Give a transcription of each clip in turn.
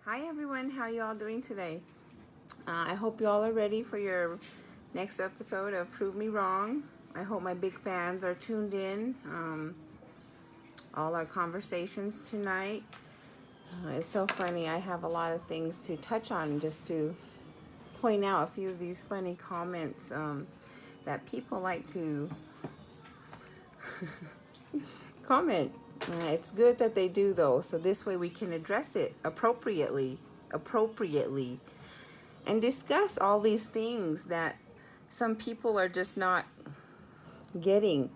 Hi everyone, how you all doing today? I hope you all are ready for your next episode of Prove Me Wrong. I hope my big fans are tuned in. All our conversations tonight. It's so funny. I have a lot of things to touch on just to point out a few of these funny comments that people like to comment. It's good that they do though, so this way we can address it appropriately, and discuss all these things that some people are just not getting.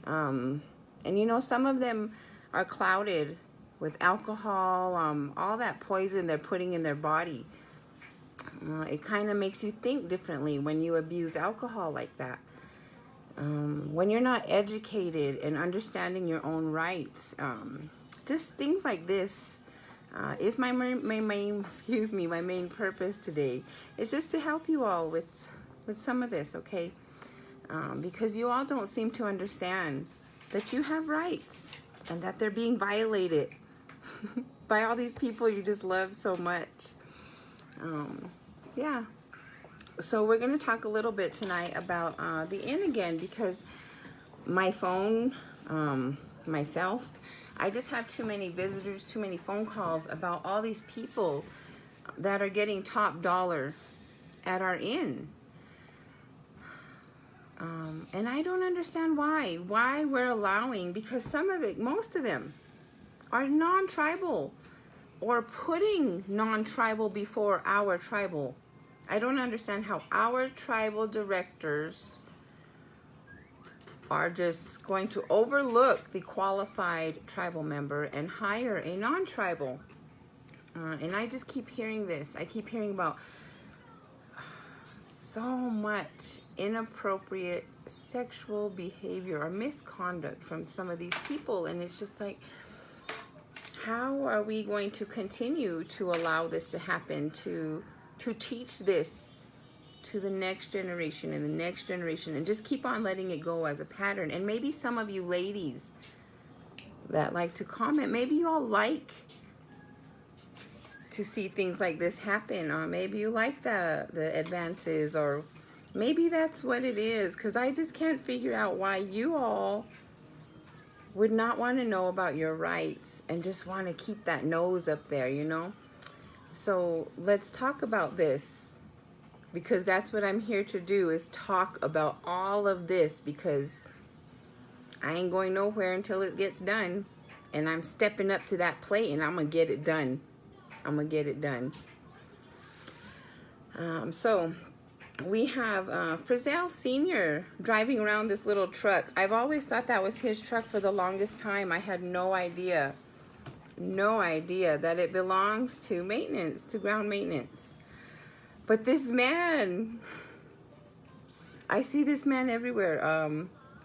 And you know, some of them are clouded with alcohol, all that poison they're putting in their body. It kind of makes you think differently when you abuse alcohol like that. When you're not educated and understanding your own rights, just things like this is my main my main purpose today. Is just to help you all with some of this, okay? Because you all don't seem to understand that you have rights and that they're being violated by all these people you just love so much. Yeah. So we're going to talk a little bit tonight about the in again, because my phone, myself, I just have too many visitors, too many phone calls about all these people that are getting top dollar at our inn. And I don't understand why we're allowing, because most of them are non-tribal or putting non-tribal before our tribal. I don't understand how our tribal directors are just going to overlook the qualified tribal member and hire a non-tribal. And I just keep hearing this. I keep hearing about so much inappropriate sexual behavior or misconduct from some of these people. And it's just like, how are we going to continue to allow this to happen, to teach this to the next generation and the next generation, and just keep on letting it go as a pattern? And maybe some of you ladies that like to comment, maybe you all like to see things like this happen, or maybe you like the advances, or maybe that's what it is, because I just can't figure out why you all would not want to know about your rights and just want to keep that nose up there, you know? So let's talk about this, because that's what I'm here to do, is talk about all of this, because I ain't going nowhere until it gets done. And I'm stepping up to that plate and I'm going to get it done. So we have Frizzell Sr. driving around this little truck. I've always thought that was his truck for the longest time. I had no idea that it belongs to maintenance, to ground maintenance. But this man, I see this man everywhere.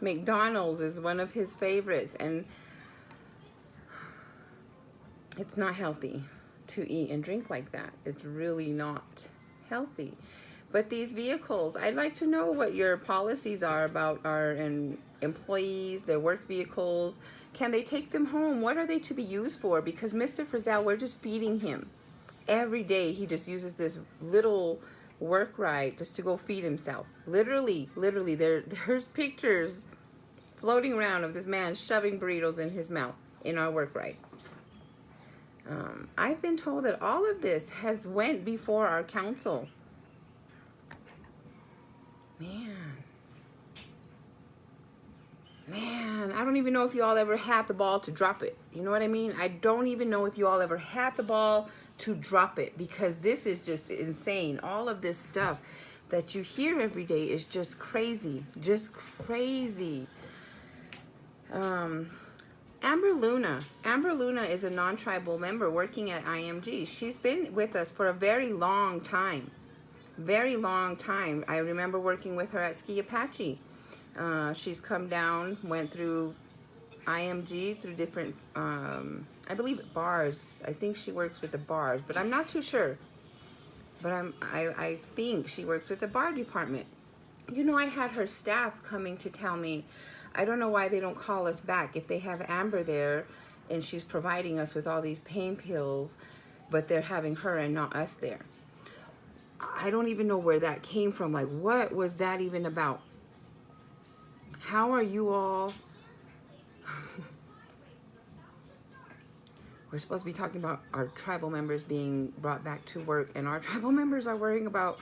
McDonald's is one of his favorites, and it's not healthy to eat and drink like that. It's really not healthy. But these vehicles, I'd like to know what your policies are about our employees, their work vehicles. Can they take them home? What are they to be used for? Because Mr. Frizzell, we're just feeding him. Every day he just uses this little work ride just to go feed himself. Literally, there's pictures floating around of this man shoving burritos in his mouth in our work ride. I've been told that all of this has went before our council. Man, I don't even know if you all ever had the ball to drop it. You know what I mean? I don't even know if you all ever had the ball to drop it, because this is just insane. All of this stuff that you hear every day is just crazy. Amber Luna is a non-tribal member working at IMG. She's been with us for a very long time. I remember working with her at Ski Apache. She's come down, went through IMG, through different, I believe bars. I think she works with the bars, but I'm not too sure. But I think she works with the bar department. You know, I had her staff coming to tell me, I don't know why they don't call us back if they have Amber there and she's providing us with all these pain pills. but they're having her and not us there. I don't even know where that came from. Like, what was that even about? How are you all? We're supposed to be talking about our tribal members being brought back to work, and our tribal members are worrying about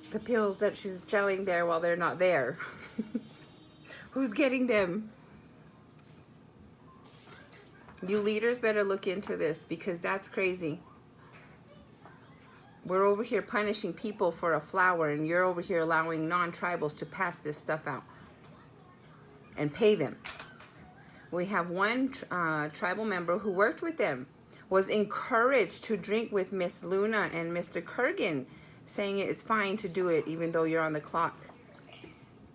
the pills that she's selling there while they're not there. Who's getting them? You leaders better look into this, because that's crazy. We're over here punishing people for a flower, and you're over here allowing non-tribals to pass this stuff out and pay them. We have one tribal member who worked with them, was encouraged to drink with Miss Luna and Mr. Kurgan, saying it is fine to do it even though you're on the clock,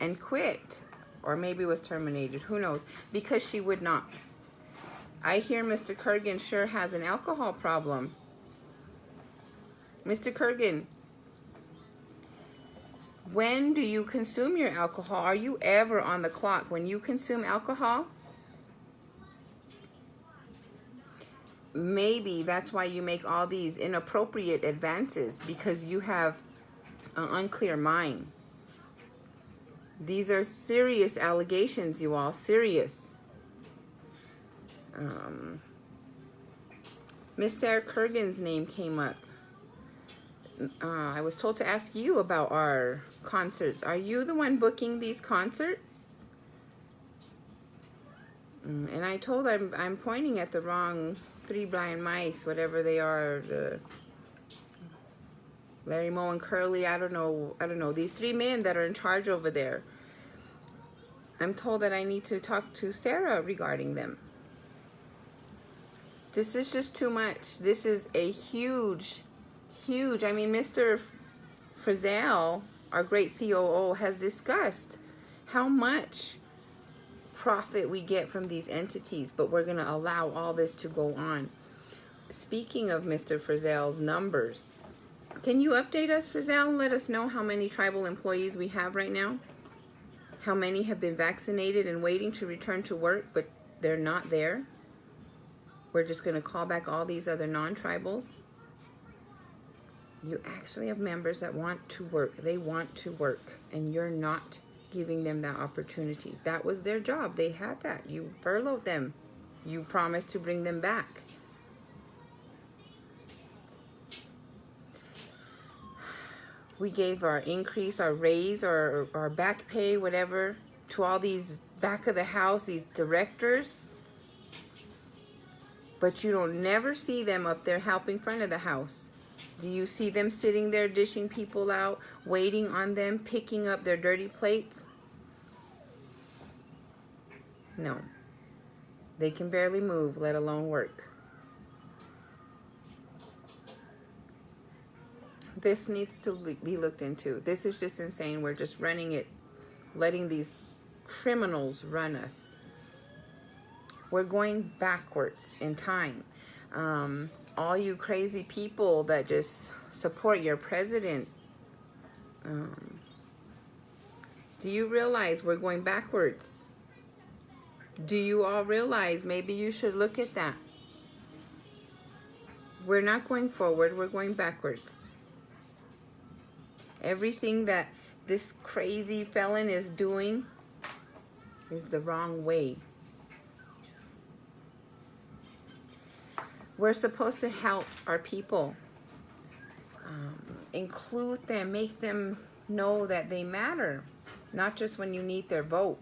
and quit. Or maybe was terminated, who knows, because she would not. I hear Mr. Kurgan sure has an alcohol problem. Mr. Kurgan, when do you consume your alcohol? Are you ever on the clock when you consume alcohol? Maybe that's why you make all these inappropriate advances, because you have an unclear mind. These are serious allegations, you all, serious. Miss Sarah Kurgan's name came up. I was told to ask you about our concerts. Are you the one booking these concerts? And I told I'm pointing at the wrong three blind mice, whatever they are. Larry, Moe, and Curly. I don't know. These three men that are in charge over there. I'm told that I need to talk to Sarah regarding them. This is just too much. This is a huge, I mean, Mr. Frizzell, our great COO, has discussed how much profit we get from these entities, but we're going to allow all this to go on. Speaking of Mr. Frizzell's numbers, can you update us, Frizzell, and let us know how many tribal employees we have right now? How many have been vaccinated and waiting to return to work, but they're not there? We're just going to call back all these other non-tribals. You actually have members that want to work. They want to work, and you're not giving them that opportunity. That was their job. They had that. You furloughed them. You promised to bring them back. We gave our increase, our raise, our back pay, whatever, to all these back of the house, these directors. But you don't never see them up there helping front of the house. Do you see them sitting there dishing people out, waiting on them, picking up their dirty plates? No. They can barely move, let alone work. This needs to be looked into. This is just insane. We're just running it, letting these criminals run us. We're going backwards in time. All you crazy people that just support your president, do you realize we're going backwards? Do you all realize maybe you should look at that? We're not going forward, we're going backwards. Everything that this crazy felon is doing is the wrong way. We're supposed to help our people, include them, make them know that they matter, not just when you need their vote.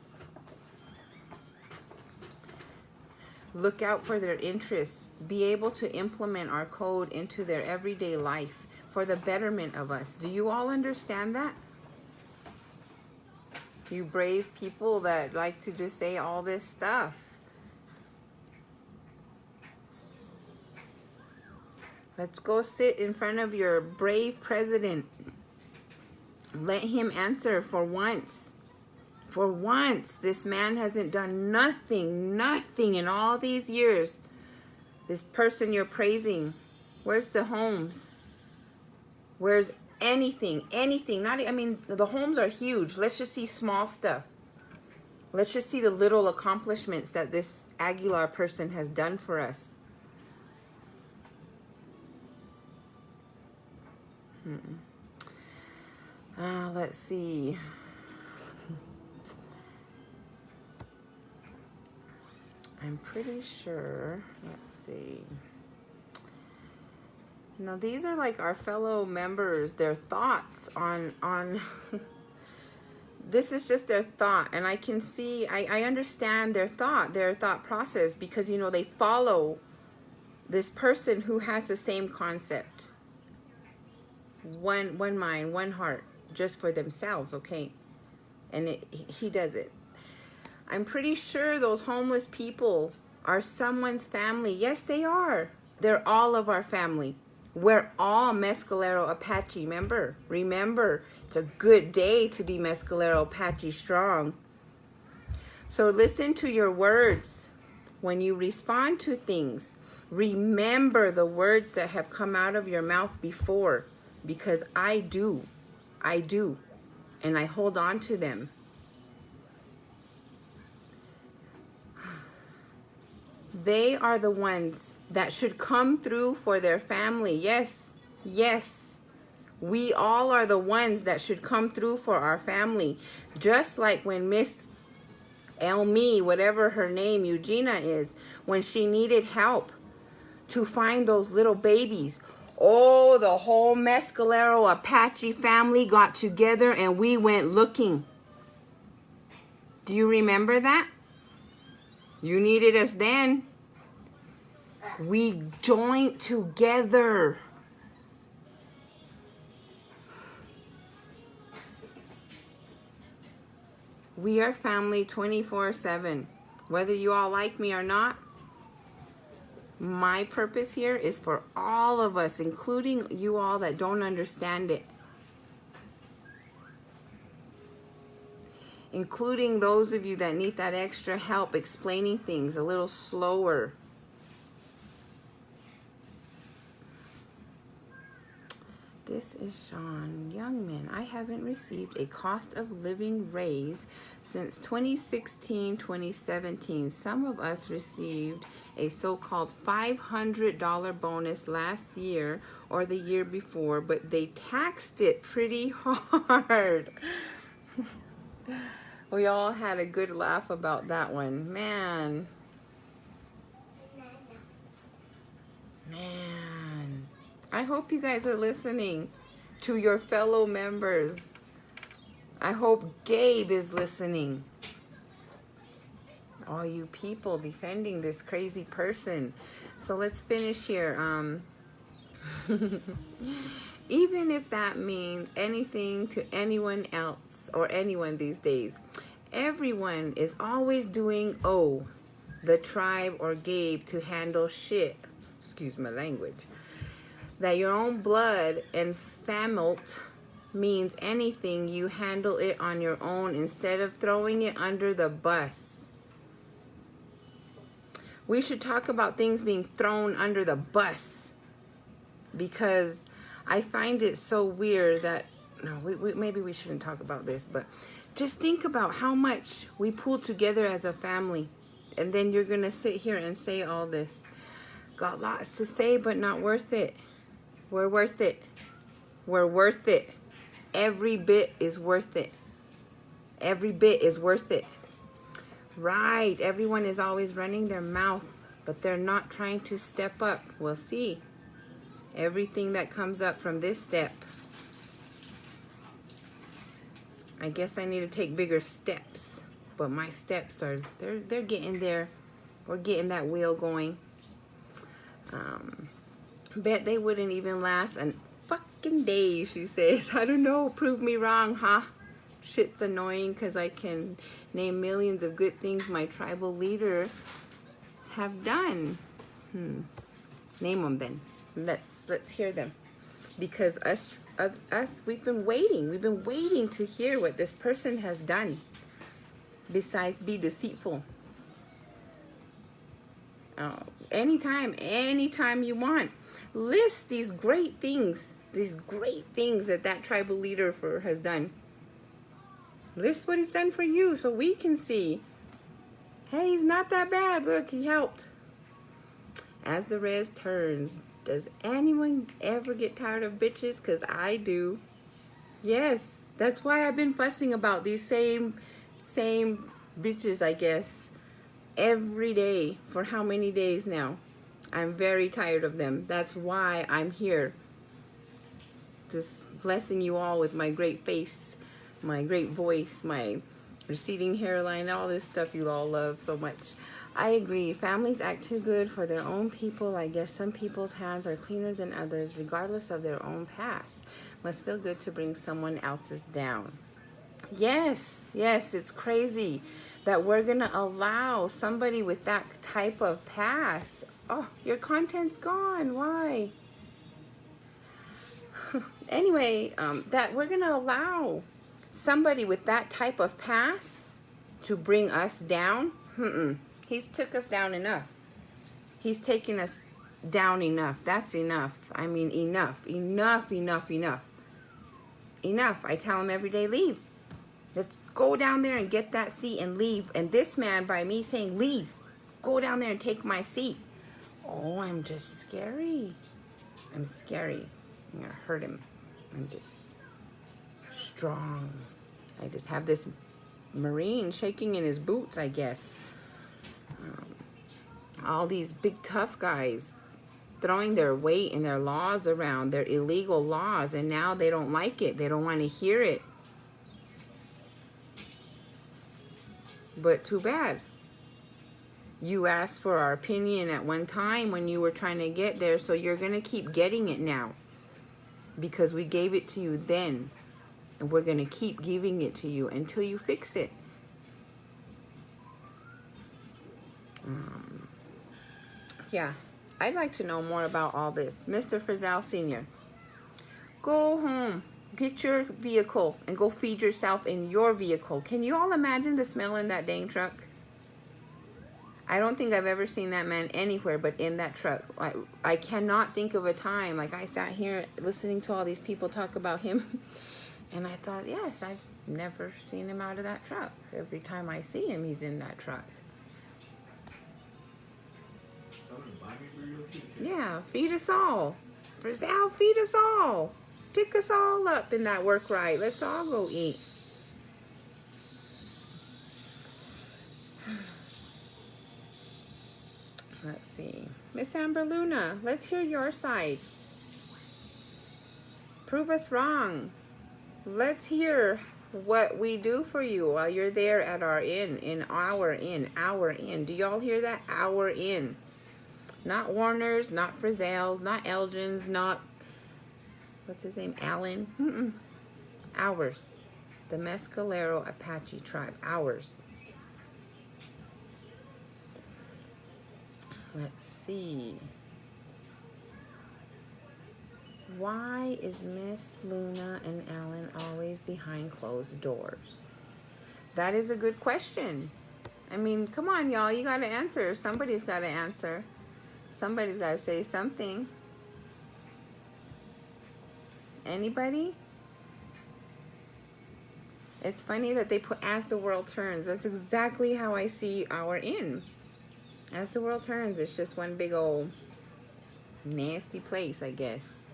Look out for their interests. Be able to implement our code into their everyday life for the betterment of us. Do you all understand that? You brave people that like to just say all this stuff. Let's go sit in front of your brave president. Let him answer for once. For once, this man hasn't done nothing in all these years. This person you're praising, where's the homes? Where's anything? Not, I mean, the homes are huge. Let's just see small stuff. Let's just see the little accomplishments that this Aguilar person has done for us. Let's see. I'm pretty sure. Let's see. Now these are like our fellow members, their thoughts on this is just their thought, and I can see, I understand their thought process, because you know they follow this person who has the same concept. One mind, one heart, just for themselves, okay? And he does it. I'm pretty sure those homeless people are someone's family. Yes, they are. They're all of our family. We're all Mescalero Apache. Remember, it's a good day to be Mescalero Apache strong. So listen to your words when you respond to things. Remember the words that have come out of your mouth before, because I do, and I hold on to them. They are the ones that should come through for their family. Yes, yes. We all are the ones that should come through for our family. Just like when Miss Elmi, whatever her name, Eugenia is, when she needed help to find those little babies. Oh, the whole Mescalero Apache family got together and we went looking. Do you remember that? You needed us then. We joined together. We are family 24/7. Whether you all like me or not, my purpose here is for all of us, including you all that don't understand it. Including those of you that need that extra help explaining things a little slower. This is Sean. Young men, I haven't received a cost of living raise since 2016-2017. Some of us received a so-called $500 bonus last year or the year before, but they taxed it pretty hard. We all had a good laugh about that one. Man. I hope you guys are listening to your fellow members. I hope Gabe is listening. All you people defending this crazy person. So let's finish here. Even if that means anything to anyone else or anyone these days, everyone is always doing the tribe or Gabe to handle shit. Excuse my language. That your own blood and family means anything, you handle it on your own instead of throwing it under the bus. We should talk about things being thrown under the bus, because I find it so weird that, no, maybe we shouldn't talk about this, but just think about how much we pull together as a family, and then you're going to sit here and say all this. Got lots to say, but not worth it. We're worth it. We're worth it. Every bit is worth it. Every bit is worth it. Right. Everyone is always running their mouth, but they're not trying to step up. We'll see. Everything that comes up from this step. I guess I need to take bigger steps, but my steps are, they're getting there. We're getting that wheel going. Bet they wouldn't even last a fucking day, she says. I don't know. Prove me wrong, huh? Shit's annoying because I can name millions of good things my tribal leader have done. Name them then. Let's hear them. Because us, we've been waiting. We've been waiting to hear what this person has done besides be deceitful. Anytime you want. List these great things that tribal leader has done. List what he's done for you so we can see. Hey, he's not that bad. Look, he helped. As the res turns, Does anyone ever get tired of bitches? Because I do. Yes, that's why I've been fussing about these same bitches, I guess, every day for how many days now. I'm very tired of them. That's why I'm here. Just blessing you all with my great face, my great voice, my receding hairline, all this stuff you all love so much. I agree. Families act too good for their own people. I guess some people's hands are cleaner than others, regardless of their own past. Must feel good to bring someone else's down. Yes, it's crazy that we're going to allow somebody with that type of past. Oh, your content's gone. Why? Anyway, that we're going to allow somebody with that type of past to bring us down. He's took us down enough. He's taken us down enough. That's enough. I mean, enough. I tell him every day, leave. Let's go down there and get that seat and leave. And this man, by me saying, leave, go down there and take my seat. Oh, I'm just scary. I'm scary. I'm going to hurt him. I'm just strong. I just have this Marine shaking in his boots, I guess. All these big tough guys throwing their weight and their laws around, their illegal laws, and now they don't like it. They don't want to hear it. But too bad. You asked for our opinion at one time when you were trying to get there, so you're going to keep getting it now. Because we gave it to you then. And we're going to keep giving it to you until you fix it. Yeah, I'd like to know more about all this. Mr. Frizzell Sr., go home. Get your vehicle and go feed yourself in your vehicle. Can you all imagine the smell in that dang truck? I don't think I've ever seen that man anywhere but in that truck. I cannot think of a time. Like, I sat here listening to all these people talk about him. And I thought, yes, I've never seen him out of that truck. Every time I see him, he's in that truck. Yeah, feed us all. Frizzell, feed us all. Pick us all up in that work ride. Let's all go eat. Let's see. Miss Amber Luna, let's hear your side. Prove us wrong. Let's hear what we do for you while you're there at our inn, our inn. Do y'all hear that? Our inn. Not Warner's, not Frizzell's, not Elgin's, not, what's his name, Allen? Ours. The Mescalero Apache tribe. Ours. Let's see. Why is Miss Luna and Alan always behind closed doors? That is a good question. I mean, come on, y'all. You got to answer. Somebody's got to answer. Somebody's got to say something. Anybody? It's funny that they put as the world turns. That's exactly how I see our inn. As the world turns, it's just one big old nasty place, I guess.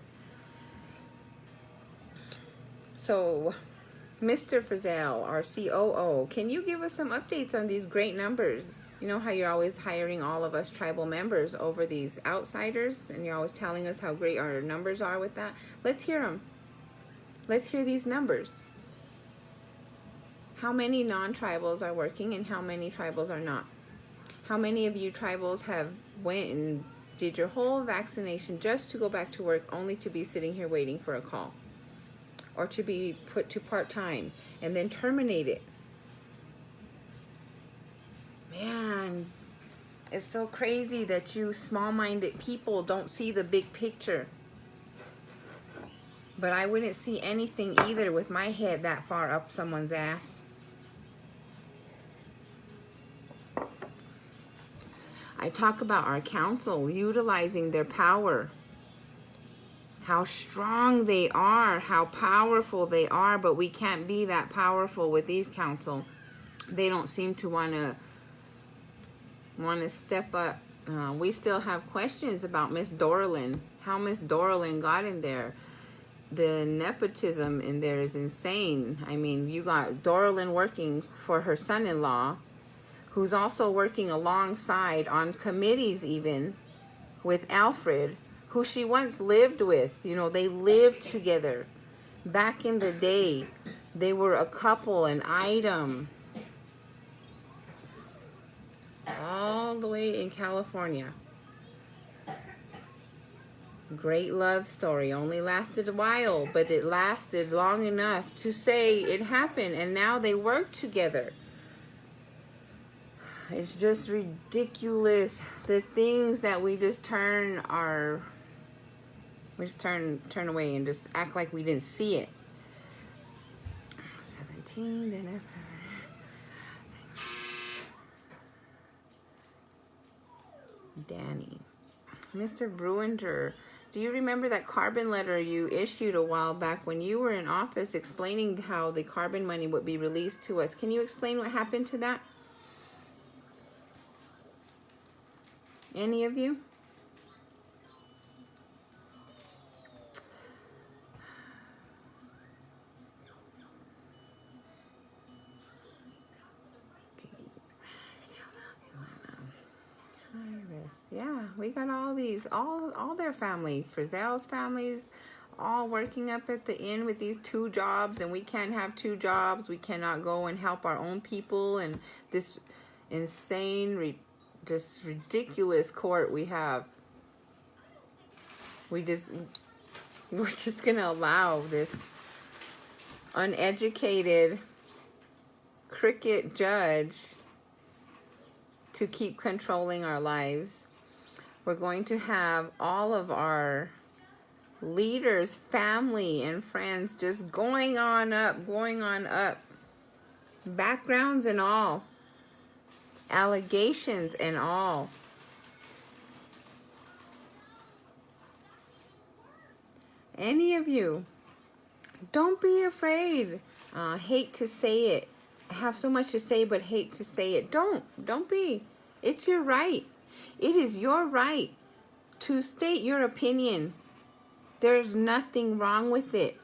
So, Mr. Frizzell, our COO, can you give us some updates on these great numbers? You know how you're always hiring all of us tribal members over these outsiders, and you're always telling us how great our numbers are with that? Let's hear them. Let's hear these numbers. How many non-tribals are working and how many tribals are not? How many of you tribals have went and did your whole vaccination just to go back to work, only to be sitting here waiting for a call? Or to be put to part-time and then terminated? Man, it's so crazy that you small-minded people don't see the big picture. But I wouldn't see anything either with my head that far up someone's ass. I talk about our council utilizing their power. How strong they are, how powerful they are, but we can't be that powerful with these council. They don't seem to want to step up. We still have questions about Miss Dorlin. how Miss Dorlin got in there. The nepotism in there is insane. I mean, you got Dorlin working for her son-in-law, who's also working alongside on committees even with Alfred, who she once lived with. You know, they lived together. Back in the day, they were a couple, an item. All the way in California. Great love story. Only lasted a while, but it lasted long enough to say it happened, and now they work together. It's just ridiculous. The things that we just turn away and just act like we didn't see it. 17, then Danny. Mr. Bruinger, do you remember that carbon letter you issued a while back when you were in office explaining how the carbon money would be released to us? Can you explain what happened to that? Any of you? Yeah, we got all these, all their family, Frizzell's families, all working up at the inn with these 2 jobs, and we can't have 2 jobs. We cannot go and help our own people, and this insane, just ridiculous court we have. We're just gonna allow this uneducated cricket judge to keep controlling our lives. We're going to have all of our leaders, family, and friends just going on up, backgrounds and all, allegations and all. Any of you, don't be afraid. Hate to say it. I have so much to say, but hate to say it. Don't be. It's your right. It is your right to state your opinion. There's nothing wrong with it.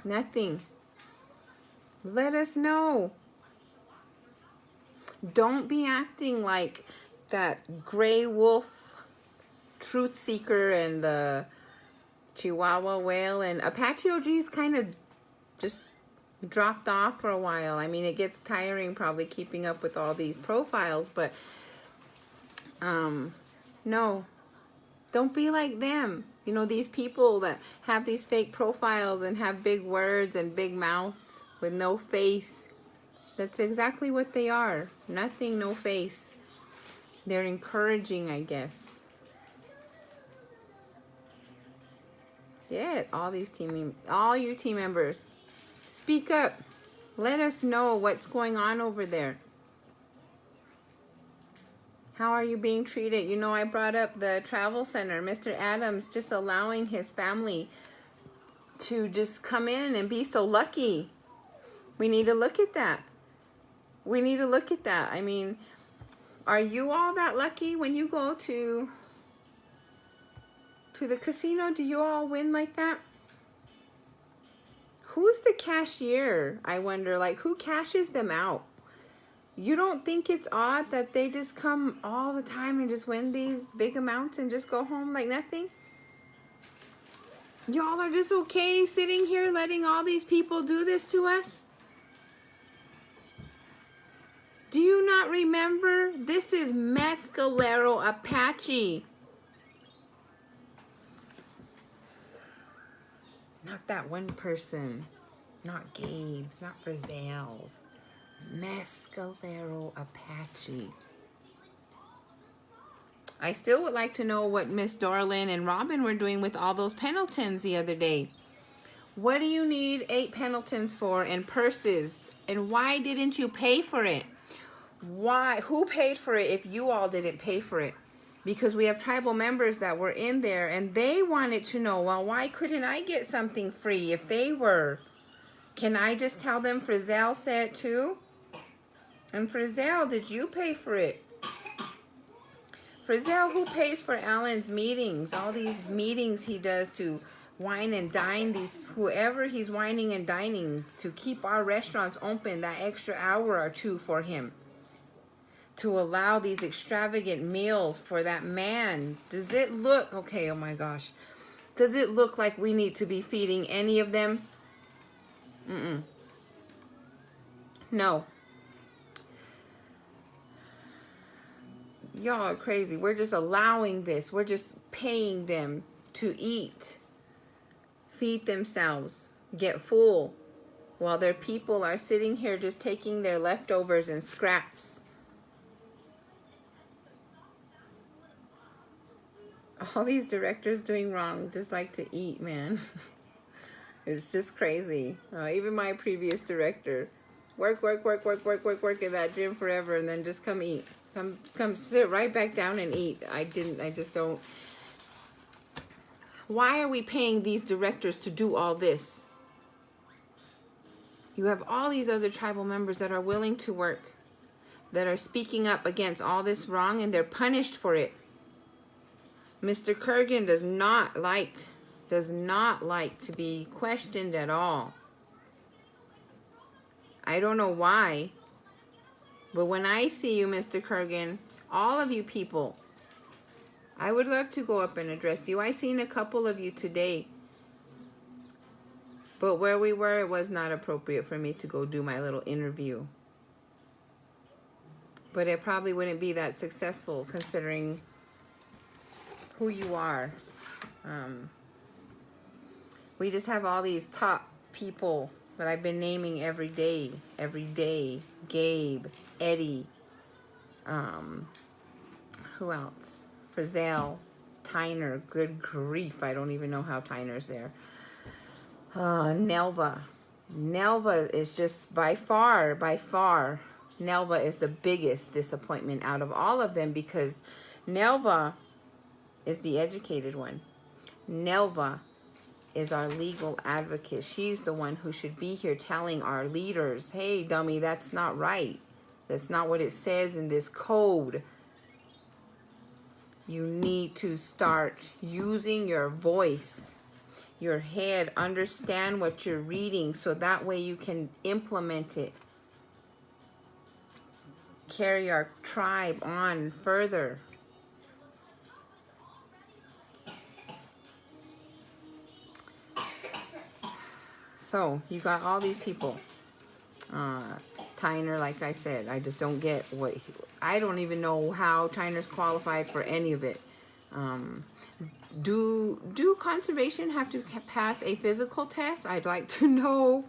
Nothing. Let us know. Don't be acting like that gray wolf truth seeker and the Chihuahua whale and Apache OG's kind of just dropped off for a while. I mean, it gets tiring probably keeping up with all these profiles, but no, don't be like them. You know, these people that have these fake profiles and have big words and big mouths with no face. That's exactly what they are. Nothing, no face. They're encouraging, I guess. Yeah, all your team members, speak up. Let us know what's going on over there. How are you being treated? You know, I brought up the travel center, Mr. Adams just allowing his family to just come in and be so lucky. We need to look at that. We need to look at that. I mean, are you all that lucky when you go to the casino? Do you all win like that? Who's the cashier? I wonder, like, who cashes them out? You don't think it's odd that they just come all the time and just win these big amounts and just go home like nothing? Y'all are just okay sitting here letting all these people do this to us? Do you not remember? This is Mescalero Apache. Not that one person. Not Gabe's. Not Frizzell's. Mescalero Apache. I still would like to know what Miss Dorlin and Robin were doing with all those Pendletons the other day. What do you need 8 Pendletons for and purses? And why didn't you pay for it? Why? Who paid for it if you all didn't pay for it? Because we have tribal members that were in there and they wanted to know, well, why couldn't I get something free if they were? Can I just tell them Frizzell said too? And Frizzell, did you pay for it? Frizzell, who pays for Alan's meetings? All these meetings he does to wine and dine these, whoever he's wining and dining to keep our restaurants open that extra hour or two for him. To allow these extravagant meals for that man. Does it look, okay, oh my gosh. Does it look like we need to be feeding any of them? No. Y'all are crazy. We're just allowing this. We're just paying them to eat, feed themselves, get full, while their people are sitting here just taking their leftovers and scraps. All these directors doing wrong just like to eat, man. It's just crazy. Even my previous director. Work in that gym forever and then just come eat. Come sit right back down and eat. I just don't. Why are we paying these directors to do all this? You have all these other tribal members that are willing to work, that are speaking up against all this wrong, and they're punished for it. Mr. Kurgan does not like to be questioned at all. I don't know why. But when I see you, Mr. Kurgan, all of you people, I would love to go up and address you. I seen a couple of you today. But where we were, it was not appropriate for me to go do my little interview. But it probably wouldn't be that successful considering who you are. We just have all these top people that I've been naming every day. Gabe, Eddie, who else? Frizzell, Tyner, good grief, I don't even know how Tyner's there. Nelva. Nelva is just by far, Nelva is the biggest disappointment out of all of them because Nelva is the educated one. Nelva is our legal advocate. She's the one who should be here telling our leaders, hey, dummy, that's not right. That's not what it says in this code. You need to start using your voice, your head, understand what you're reading so that way you can implement it. Carry our tribe on further. So, you got all these people. Tyner, like I said, I just don't get what... I don't even know how Tyner's qualified for any of it. Do conservation have to pass a physical test? I'd like to know.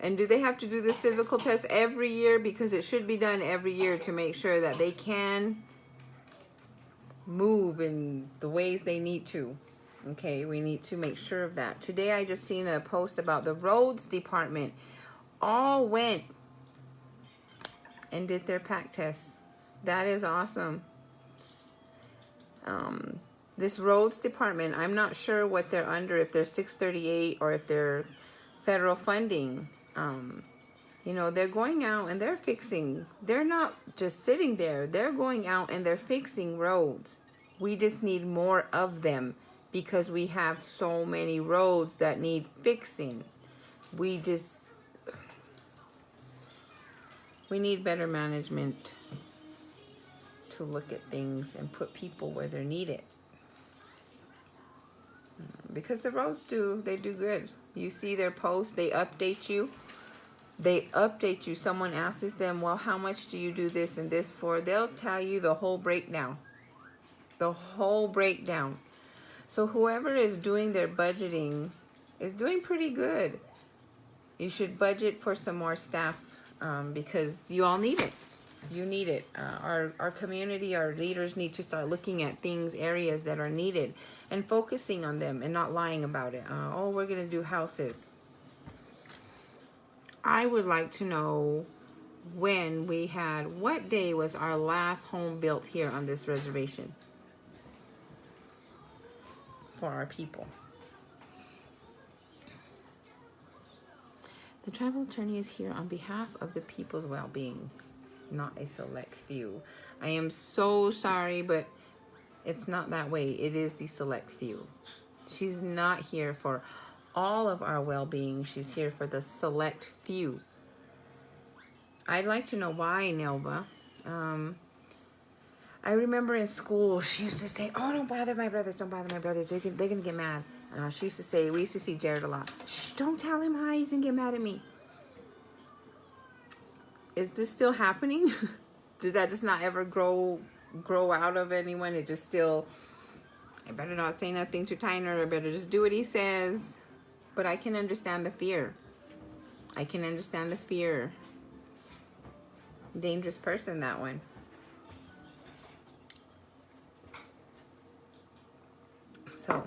And do they have to do this physical test every year? Because it should be done every year to make sure that they can move in the ways they need to. Okay, we need to make sure of that. Today I just seen a post about the roads department. All went and did their pack tests. That is awesome. This roads department, I'm not sure what they're under, if they're 638 or if they're federal funding. You know, they're going out and they're fixing. They're not just sitting there. They're going out and they're fixing roads. We just need more of them because we have so many roads that need fixing. We need better management to look at things and put people where they're needed. Because the roads they do good. You see their posts, they update you. Someone asks them, well, how much do you do this and this for? They'll tell you the whole breakdown. So whoever is doing their budgeting is doing pretty good. You should budget for some more staff because you all need it. You need it. Our community, our leaders need to start looking at areas that are needed and focusing on them and not lying about it. Oh, we're going to do houses. I would like to know what day was our last home built here on this reservation for our people. The tribal attorney is here on behalf of the people's well-being, not a select few. I am so sorry, but It's not that way. It is the select few. She's not here for all of our well-being. She's here for the select few. I'd like to know why, Nelva. I remember in school, she used to say, oh, don't bother my brothers. Don't bother my brothers. They're going to get mad. She used to say, we used to see Jared a lot. Shh, don't tell him hi. He's going to get mad at me. Is this still happening? Did that just not ever grow out of anyone? It just still, I better not say nothing to Tyner. I better just do what he says. But I can understand the fear. I can understand the fear. Dangerous person, that one. So,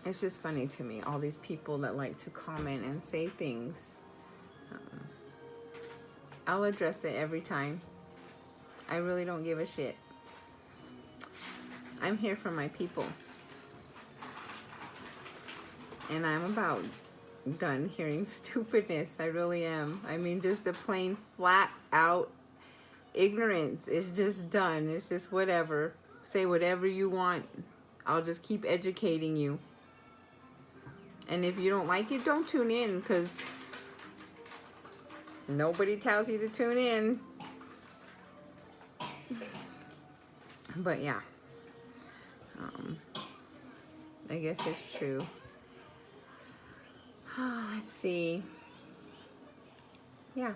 it's just funny to me, all these people that like to comment and say things. I'll address it every time. I really don't give a shit. I'm here for my people. And I'm about done hearing stupidness. I really am. I mean, just the plain flat out ignorance is just done. It's just whatever. Say whatever you want. I'll just keep educating you. And if you don't like it, don't tune in, because nobody tells you to tune in. But yeah. I guess it's true. Oh, let's see. Yeah.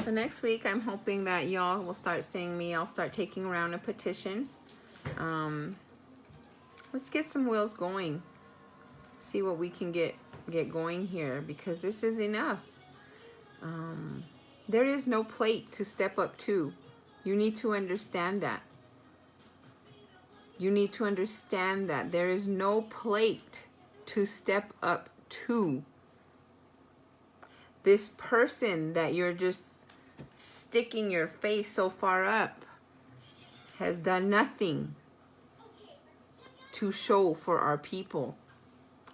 So next week, I'm hoping that y'all will start seeing me. I'll start taking around a petition. Let's get some wheels going. See what we can get going here, because this is enough. There is no plate to step up to. You need to understand that. You need to understand that there is no plate to step up to. This person that you're just sticking your face so far up has done nothing to show for our people.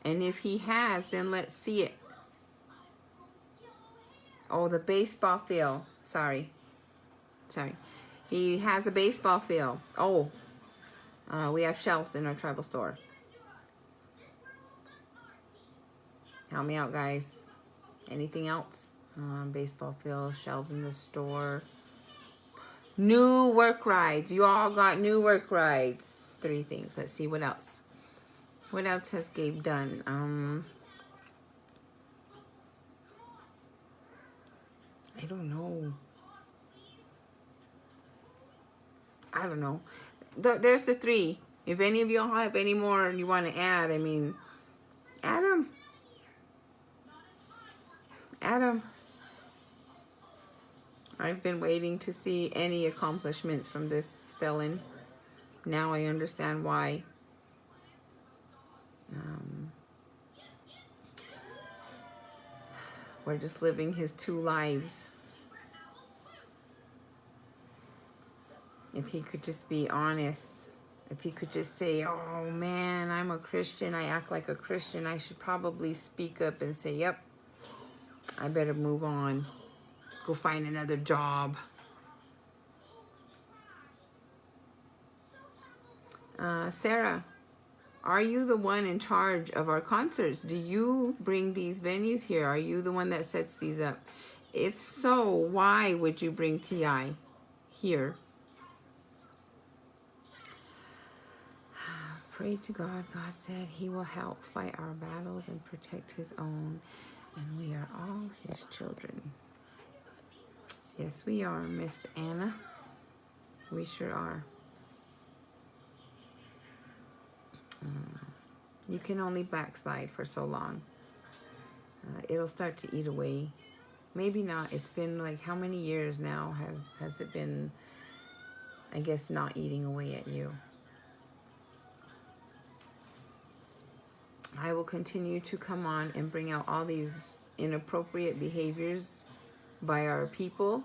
And if he has, then let's see it. Oh, the baseball field. Sorry. He has a baseball field. Oh, we have shelves in our tribal store. Help me out, guys. Anything else? Baseball field, shelves in the store. New work rides. You all got new work rides. 3 things. Let's see what else. What else has Gabe done? I don't know. There's the 3. If any of y'all have any more you want to add, I mean, add them. I've been waiting to see any accomplishments from this felon. Now I understand why. We're just living his 2 lives. If he could just be honest. If he could just say, oh man, I'm a Christian. I act like a Christian. I should probably speak up and say, yep, I better move on. Go find another job. Sarah, are you the one in charge of our concerts? Do you bring these venues here? Are you the one that sets these up? If so, why would you bring T.I. here? Pray to God. God said he will help fight our battles and protect his own. And we are all his children. Yes, we are, Miss Anna. We sure are. You can only backslide for so long. It'll start to eat away. Maybe not. It's been like how many years now has it been, I guess, not eating away at you? I will continue to come on and bring out all these inappropriate behaviors by our people.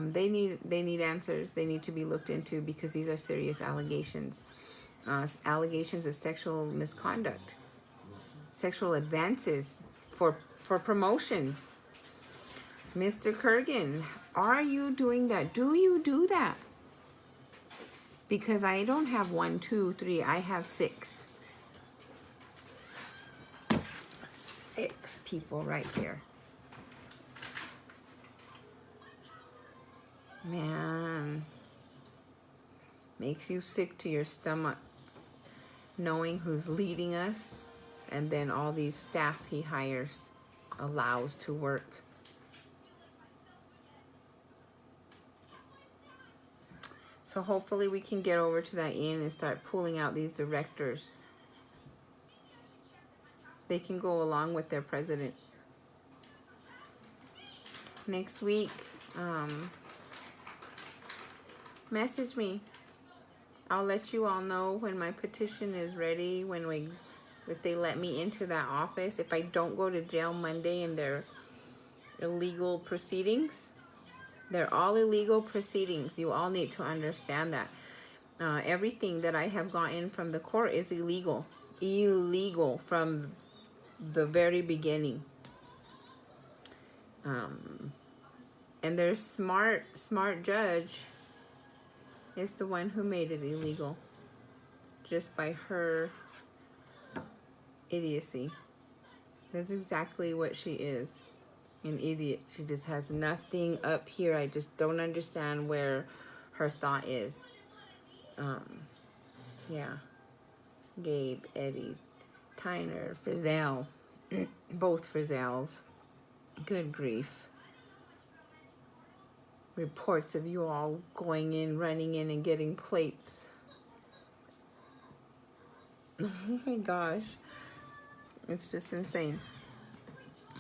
They need answers. They need to be looked into, because these are serious allegations. Allegations of sexual misconduct, sexual advances for promotions. Mr. Kurgan, are you doing that? Do you do that? Because I don't have 1, 2, 3. I have 6. 6 people right here. Man, makes you sick to your stomach knowing who's leading us, and then all these staff he hires, allows to work. So hopefully we can get over to that inn and start pulling out these directors. They can go along with their president. Next week, message me. I'll let you all know when my petition is ready, if they let me into that office. If I don't go to jail Monday in their illegal proceedings. They're all illegal proceedings. You all need to understand that. Everything that I have gotten from the court is illegal. Illegal from the very beginning. And their smart judge is the one who made it illegal. Just by her idiocy. That's exactly what she is. An idiot. She just has nothing up here. I just don't understand where her thought is. Yeah. Gabe, Eddie, Tyner, Frizzell. Both Frizzels. Good grief. Reports of you all going in, running in, and getting plates. Oh my gosh. It's just insane.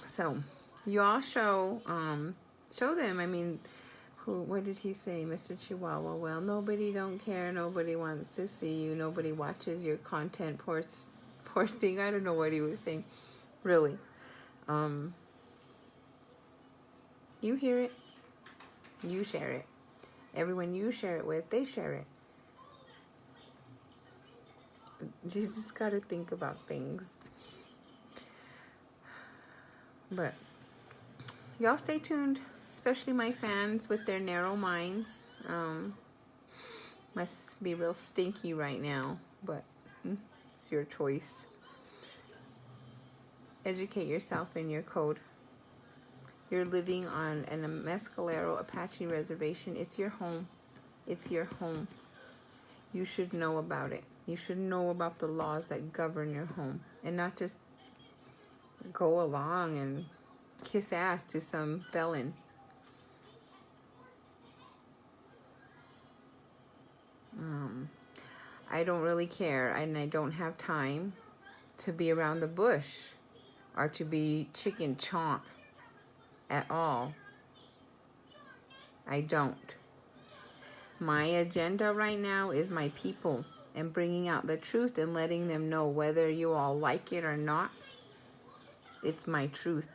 So, you all show them. I mean, what did he say, Mr. Chihuahua? Well, nobody don't care. Nobody wants to see you. Nobody watches your content posting. I don't know what he was saying. Really. You hear it. You share it. Everyone you share it with, they share it. You just got to think about things. But y'all stay tuned, especially my fans with their narrow minds. Must be real stinky right now, but it's your choice. Educate yourself in your code. You're living on a Mescalero Apache reservation. It's your home. It's your home. You should know about it. You should know about the laws that govern your home, and not just go along and kiss ass to some felon. I don't really care, and I don't have time to be around the bush or to be chicken chomp at all. I don't. My agenda right now is my people and bringing out the truth and letting them know, whether you all like it or not, it's my truth.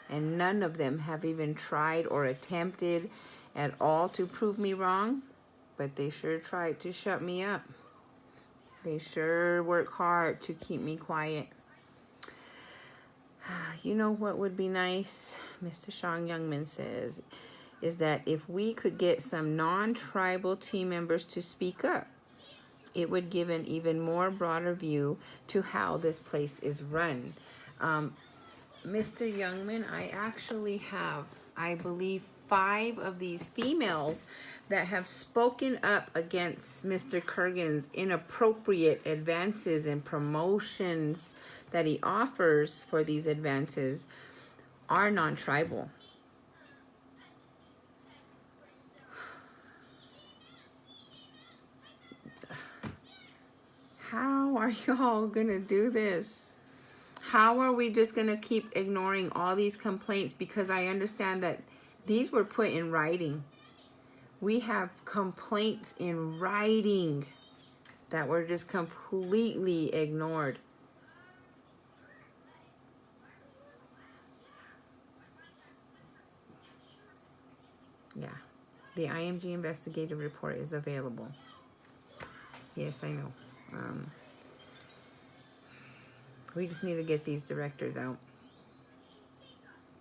And none of them have even tried or attempted at all to prove me wrong, but they sure tried to shut me up. They sure work hard to keep me quiet. You know what would be nice, Mr. Sean Youngman says, is that if we could get some non-tribal team members to speak up, it would give an even more broader view to how this place is run. Mr. Youngman, I actually have, I believe, 5 of these females that have spoken up against Mr. Kurgan's inappropriate advances and promotions that he offers for these advances are non-tribal. How are y'all gonna do this? How are we just gonna keep ignoring all these complaints? Because I understand that these were put in writing. We have complaints in writing that were just completely ignored. Yeah, the IMG investigative report is available. Yes, I know. We just need to get these directors out.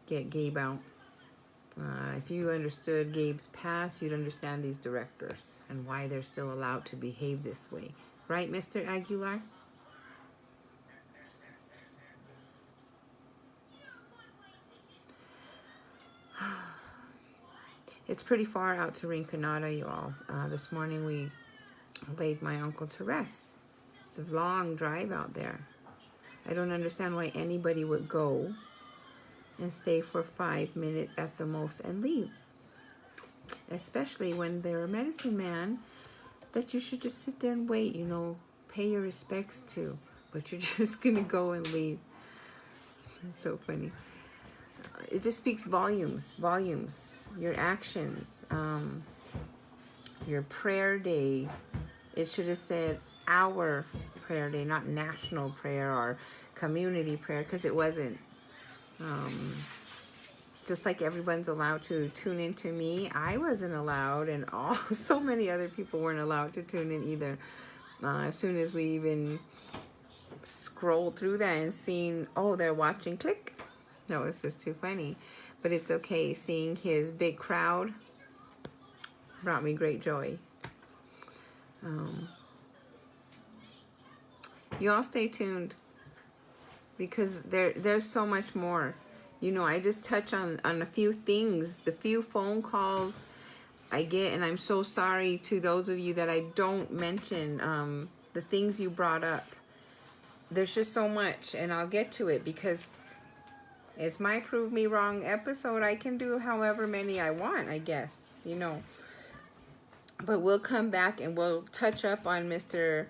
Get Gabe out. If you understood Gabe's past, you'd understand these directors and why they're still allowed to behave this way. Right, Mr. Aguilar? It's pretty far out to Rinconada, you all. This morning we laid my uncle to rest. It's a long drive out there. I don't understand why anybody would go and stay for 5 minutes at the most and leave. Especially when they're a medicine man that you should just sit there and wait, you know, pay your respects to. But you're just going to go and leave. It's so funny. It just speaks volumes. Your actions. Your prayer day. It should have said our prayer day, not national prayer or community prayer, because it wasn't. Just like everyone's allowed to tune into me, I wasn't allowed, and so many other people weren't allowed to tune in either. As soon as we even scrolled through that and seen, oh, they're watching, click. No, it's just too funny. But it's okay. Seeing his big crowd brought me great joy. You all stay tuned, because there's so much more. You know, I just touch on a few things, the few phone calls I get, and I'm so sorry to those of you that I don't mention the things you brought up. There's just so much, and I'll get to it because it's my Prove Me Wrong episode. I can do however many I want, I guess, you know. But we'll come back and we'll touch up on Mr.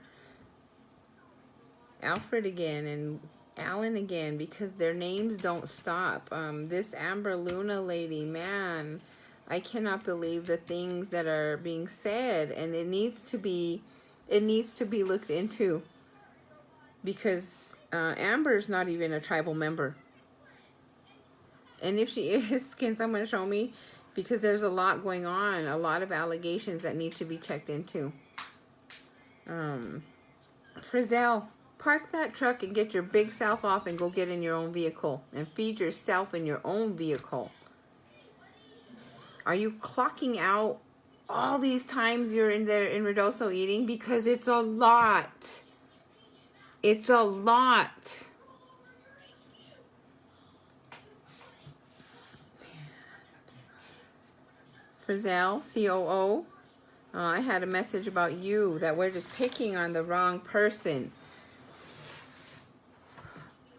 Alfred again and Alan again, because their names don't stop. This Amber Luna lady, man, I cannot believe the things that are being said, and it needs to be looked into, because Amber's not even a tribal member, and if she is, can someone show me? Because there's a lot going on, a lot of allegations that need to be checked into. Frizzell, park that truck and get your big self off and go get in your own vehicle and feed yourself in your own vehicle. Are you clocking out all these times you're in there in Ruidoso eating? Because it's a lot. It's a lot. Frizzell, COO, I had a message about you that we're just picking on the wrong person.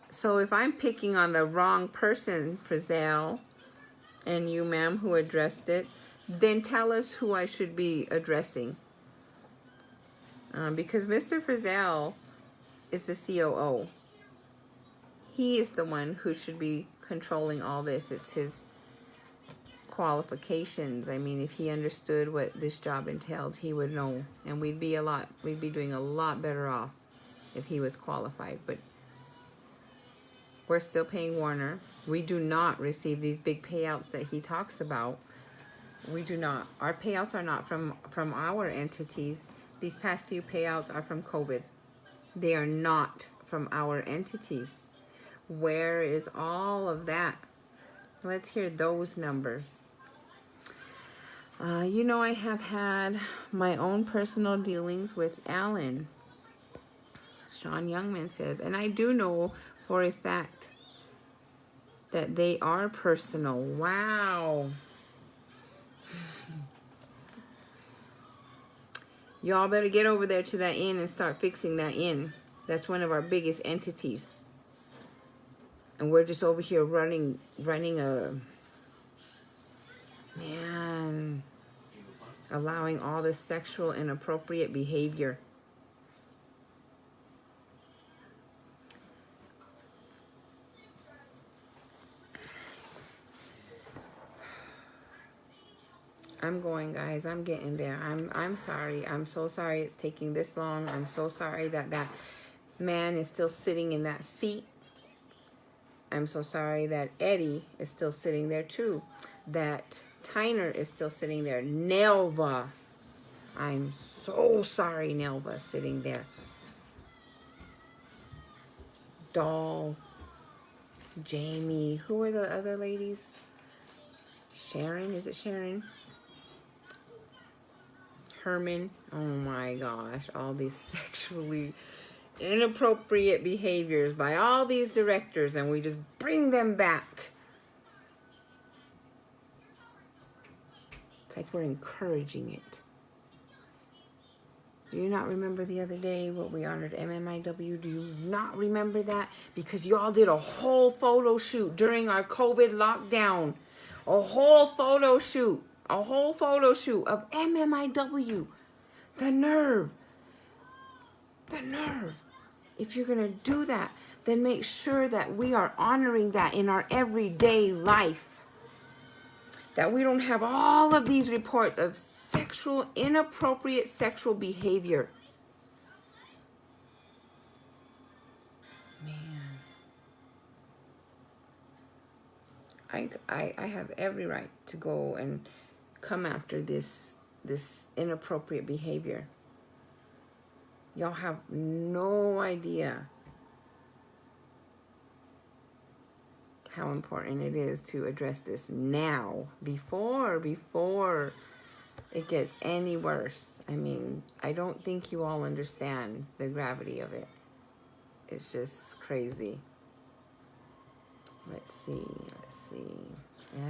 So if I'm picking on the wrong person, Frizzell, and you, ma'am, who addressed it, then tell us who I should be addressing. Because Mr. Frizzell is the COO. He is the one who should be controlling all this. It's his qualifications. I mean, if he understood what this job entailed, he would know, and we'd be doing a lot better off if he was qualified. But we're still paying Warner. We do not receive these big payouts that he talks about. We do not. Our payouts are not from our entities. These past few payouts are from COVID. They are not from our entities. Where is all of that? Let's hear those numbers. You know, I have had my own personal dealings with Alan. Sean Youngman says, and I do know for a fact that they are personal. Wow. Y'all better get over there to that inn and start fixing that inn. That's one of our biggest entities. And we're just over here running a, man, allowing all this sexual inappropriate behavior. I'm going, guys. I'm getting there. I'm sorry. I'm so sorry it's taking this long. I'm so sorry that man is still sitting in that seat. I'm so sorry that Eddie is still sitting there too. That Tyner is still sitting there. Nelva. I'm so sorry Nelva's sitting there. Doll. Jamie. Who are the other ladies? Sharon, is it Sharon? Herman. Oh my gosh, all these sexually inappropriate behaviors by all these directors, and we just bring them back. It's like we're encouraging it. Do you not remember the other day what we honored MMIW? Do you not remember that? Because y'all did a whole photo shoot during our COVID lockdown. A whole photo shoot. A whole photo shoot of MMIW. The nerve. The nerve. If you're going to do that, then make sure that we are honoring that in our everyday life. That we don't have all of these reports of inappropriate sexual behavior. Man. I have every right to go and come after this inappropriate behavior. Y'all have no idea how important it is to address this now, before it gets any worse. I mean, I don't think you all understand the gravity of it. It's just crazy. Let's see.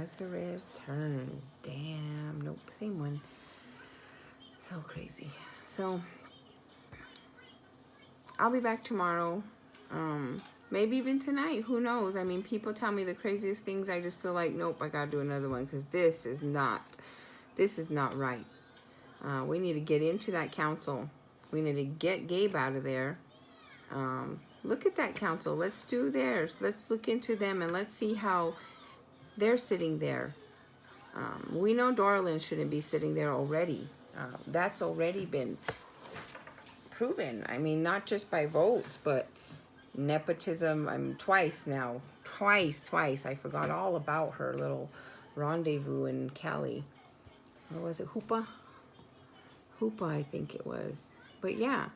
As the Rez turns. Damn, nope, same one. So crazy. So, I'll be back tomorrow. Maybe even tonight. Who knows? I mean, people tell me the craziest things. I just feel like, nope, I gotta do another one because this is not right. We need to get into that council. We need to get Gabe out of there. Look at that council. Let's do theirs. Let's look into them and let's see how they're sitting there. We know Dorland shouldn't be sitting there already. That's already been proven. I mean, not just by votes, but nepotism. I'm twice now. Twice. I forgot all about her little rendezvous in Cali. Or was it Hoopa? Hoopa, I think it was. But yeah.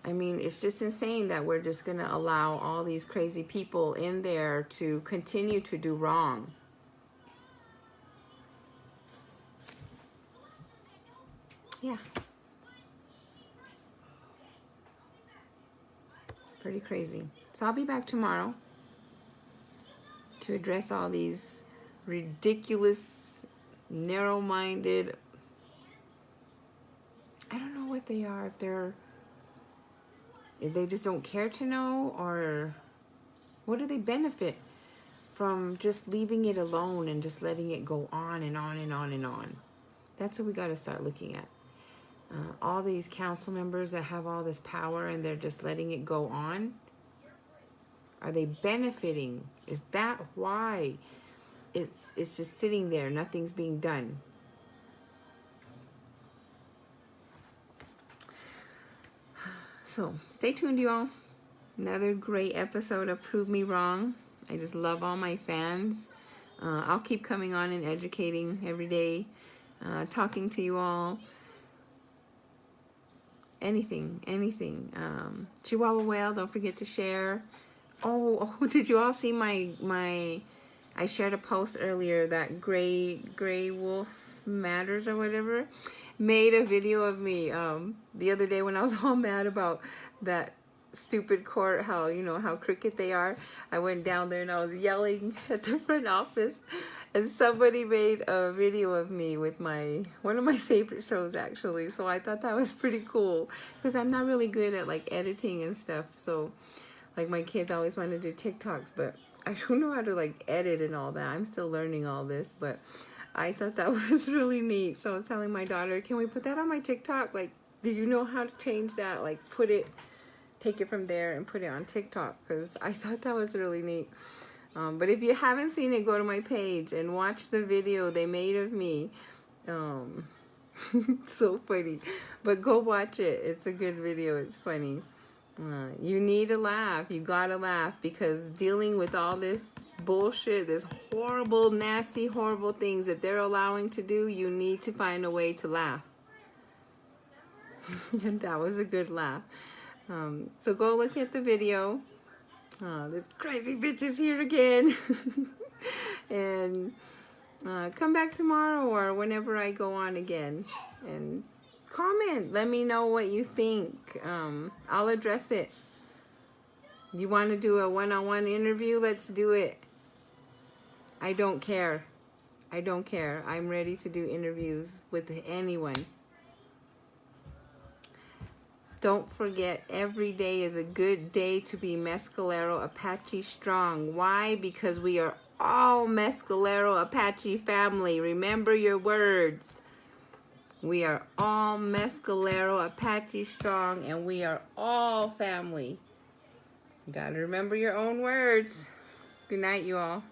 I mean, it's just insane that we're just going to allow all these crazy people in there to continue to do wrong. Yeah. Pretty crazy. So I'll be back tomorrow to address all these ridiculous, narrow-minded, I don't know what they are. If they just don't care to know, or what do they benefit from just leaving it alone and just letting it go on and on and on and on? That's what we got to start looking at. All these council members that have all this power and they're just letting it go on. Are they benefiting? Is that why it's just sitting there, nothing's being done? So stay tuned, y'all. Another great episode of Prove Me Wrong. I just love all my fans. I'll keep coming on and educating every day, talking to you all. Anything. Chihuahua Whale, don't forget to share. Oh, did you all see my I shared a post earlier that Gray Wolf Matters or whatever made a video of me the other day when I was all mad about that stupid court, how crooked they are. I went down there and I was yelling at the front office, and somebody made a video of me with one of my favorite shows, actually. So I thought that was pretty cool because I'm not really good at like editing and stuff. So like my kids always want to do TikToks, but I don't know how to like edit and all that. I'm still learning all this, but I thought that was really neat. So I was telling my daughter, can we put that on my TikTok? Like, do you know how to change that? Like take it from there and put it on TikTok, because I thought that was really neat. But if you haven't seen it, go to my page and watch the video they made of me. So funny. But go watch it. It's a good video. It's funny. You need to laugh. You gotta laugh, because dealing with all this bullshit, this horrible, nasty, horrible things that they're allowing to do, you need to find a way to laugh. And that was a good laugh. So go look at the video. This crazy bitch is here again. And come back tomorrow or whenever I go on again and comment. Let me know what you think. I'll address it. You want to do a one-on-one interview? Let's do it. I don't care. I don't care. I'm ready to do interviews with anyone. Don't forget, every day is a good day to be Mescalero Apache strong. Why? Because we are all Mescalero Apache family. Remember your words. We are all Mescalero Apache strong, and we are all family. You gotta remember your own words. Good night, you all.